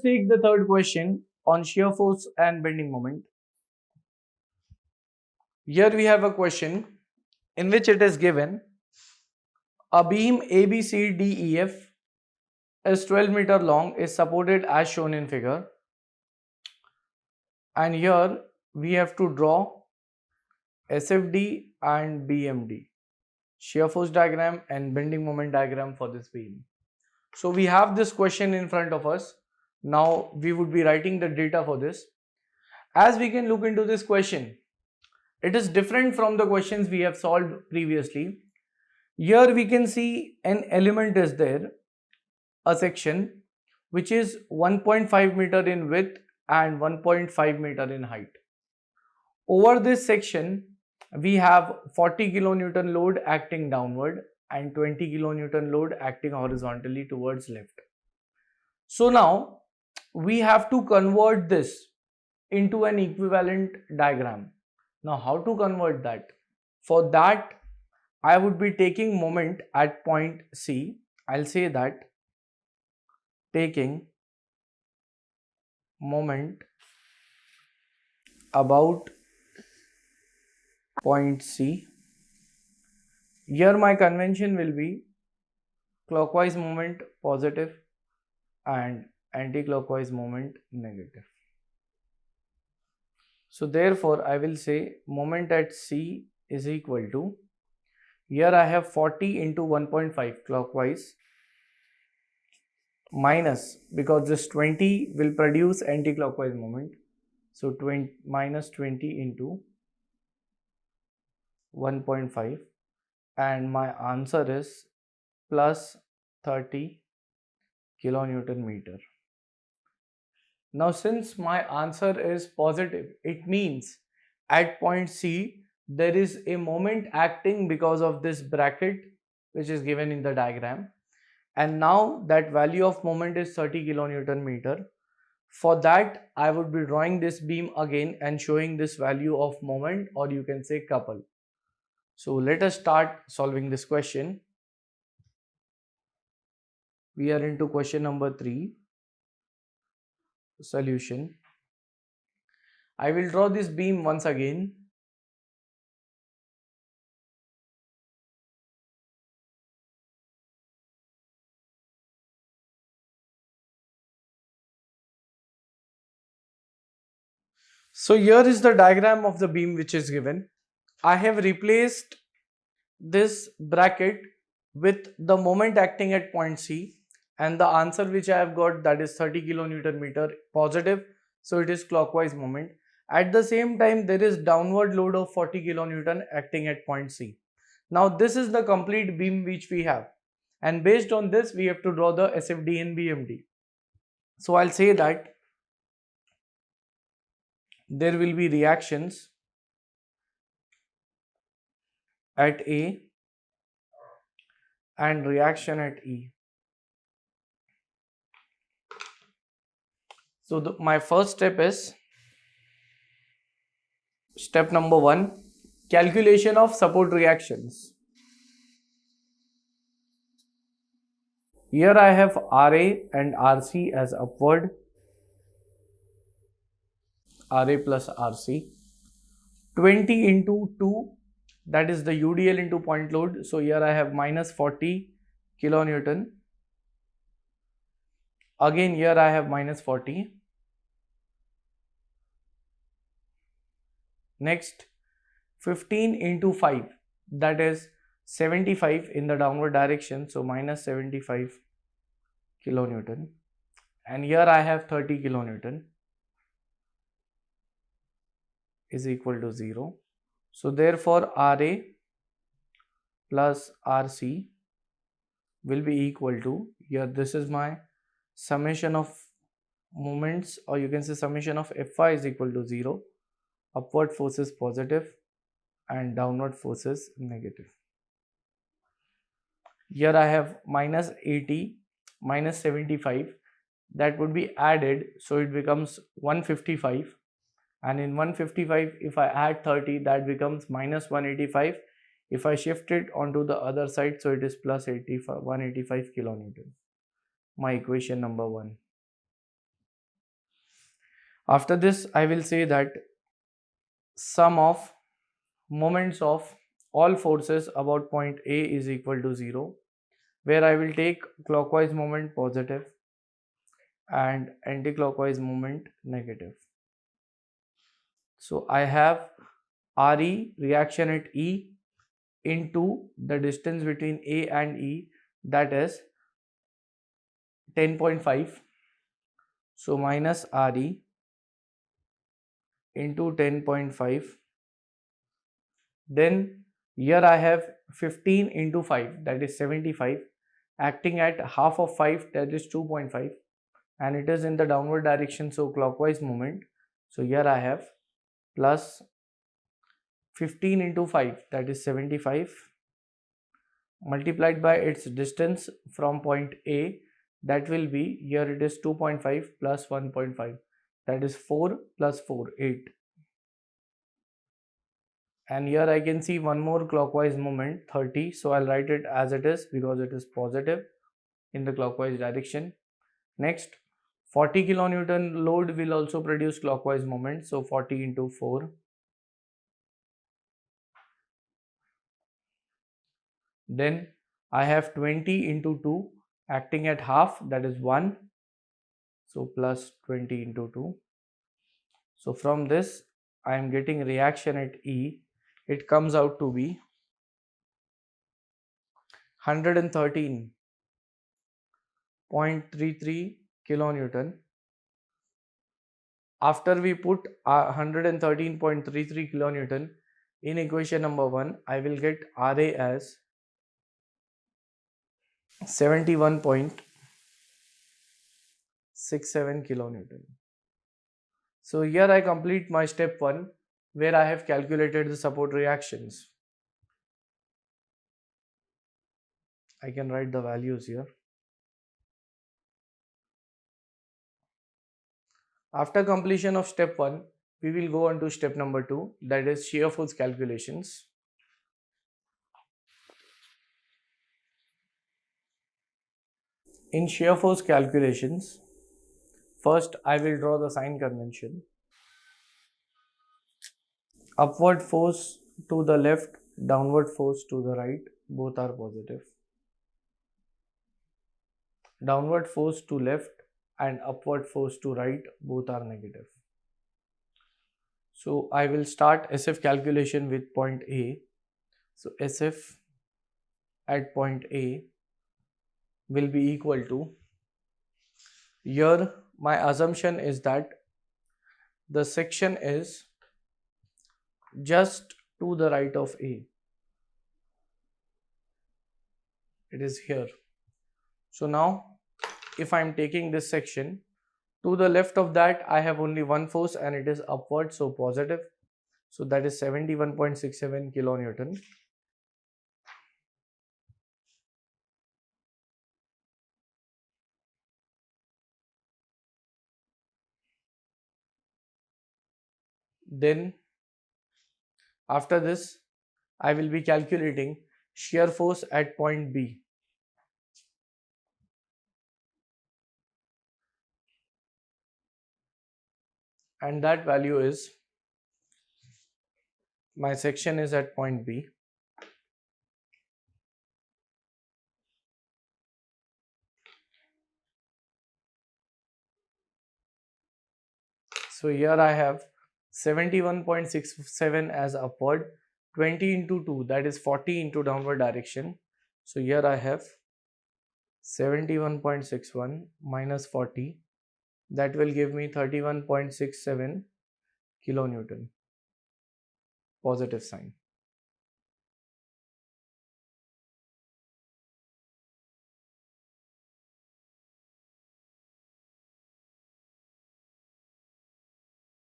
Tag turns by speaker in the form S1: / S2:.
S1: take the third question on shear force and bending moment. Here we have a question in which it is given a beam ABCDEF is 12-meter long, is supported as shown in figure, and here we have to draw SFD and BMD, shear force diagram and bending moment diagram for this beam. So we have this question in front of us. Now we would be writing the data for this. As we can look into this question, it is different from the questions we have solved previously. Here we can see an element is there, a section which is 1.5 meter in width and 1.5 meter in height. Over this section we have 40 kilonewton load acting downward and 20 kilonewton load acting horizontally towards left. So now we have to convert this into an equivalent diagram. Now how to convert that? For that I would be taking moment at point C. I'll say that taking moment about point C. Here my convention will be clockwise moment positive and anti-clockwise moment negative. So therefore I will say moment at C is equal to, here I have 40 into 1.5 clockwise minus, because this 20 will produce anti-clockwise moment, so 20 minus 20 into 1.5, and my answer is plus 30 kilonewton meter. Now since my answer is positive, it means at point C there is a moment acting because of this bracket which is given in the diagram, and now that value of moment is 30 kilonewton meter. For that I would be drawing this beam again and showing this value of moment, or you can say couple. So let us start solving this question. We are into question number 3, solution. I will draw this beam once again. So here is the diagram of the beam which is given. I have replaced this bracket with the moment acting at point C, and the answer which I have got, that is 30 kilonewton meter positive, so it is clockwise moment. At the same time there is downward load of 40 kilonewton acting at point C. Now this is the complete beam which we have, and based on this we have to draw the SFD and BMD. So I'll say that there will be reactions at A and reaction at E. So my first step is step number 1, calculation of support reactions. Here I have RA and RC as upward, RA plus RC, 20 into 2, that is the UDL into point load. So here I have minus 40 kilonewton. Again here I have minus 40. Next 15 into 5, that is 75 in the downward direction, so minus 75 kilonewton, and here I have 30 kilonewton is equal to 0. So therefore RA plus RC will be equal to, here this is my summation of moments, or you can say summation of Fy is equal to 0. Upward force is positive and downward force is negative. Here I have minus 80 minus 75, that would be added, so it becomes 155, and in 155 if I add 30, that becomes minus 185. If I shift it onto the other side, so it is plus 185 kilonewton. My equation number 1. After this, I will say that sum of moments of all forces about point A is equal to 0, where I will take clockwise moment positive and anti-clockwise moment negative. So I have RE, reaction at E, into the distance between A and E, that is 10.5. So minus RE into 10.5. Then here I have 15 into 5, that is 75, acting at half of 5, that is 2.5, and it is in the downward direction, so clockwise movement. So here I have plus 15 into 5, that is 75, multiplied by its distance from point A, that will be, here it is 2.5 plus 1.5, that is 4 plus 4, 8. And here I can see one more clockwise movement, 30, so I'll write it as it is because it is positive in the clockwise direction. Next, 40 kilonewton load will also produce clockwise moment, so 40 into 4. Then I have 20 into 2 acting at half, that is 1, so plus 20 into 2. So from this I am getting reaction at E, it comes out to be 113.33 kilonewton. After we put 113.33 kilonewton in equation number 1, I will get RA as 71.67 kilonewton. So here I complete my step 1, where I have calculated the support reactions. I can write the values here. After completion of step 1, we will go on to step number 2, that is shear force calculations. In shear force calculations, first I will draw the sign convention. Upward force to the left, downward force to the right, both are positive. Downward force to left and upward force to right, both are negative. So I will start SF calculation with point A. So SF at point A will be equal to, here my assumption is that the section is just to the right of A. It is here. So now if I am taking this section, to the left of that I have only one force and it is upward, so positive. So that is 71.67 kilonewton. Then after this I will be calculating shear force at point B. And that value is, my section is at point B. So here I have 71.67 as upward, 20 into 2, that is 40 into downward direction. So here I have 71.61 minus 40, that will give me 31.67 kilonewton, positive sign.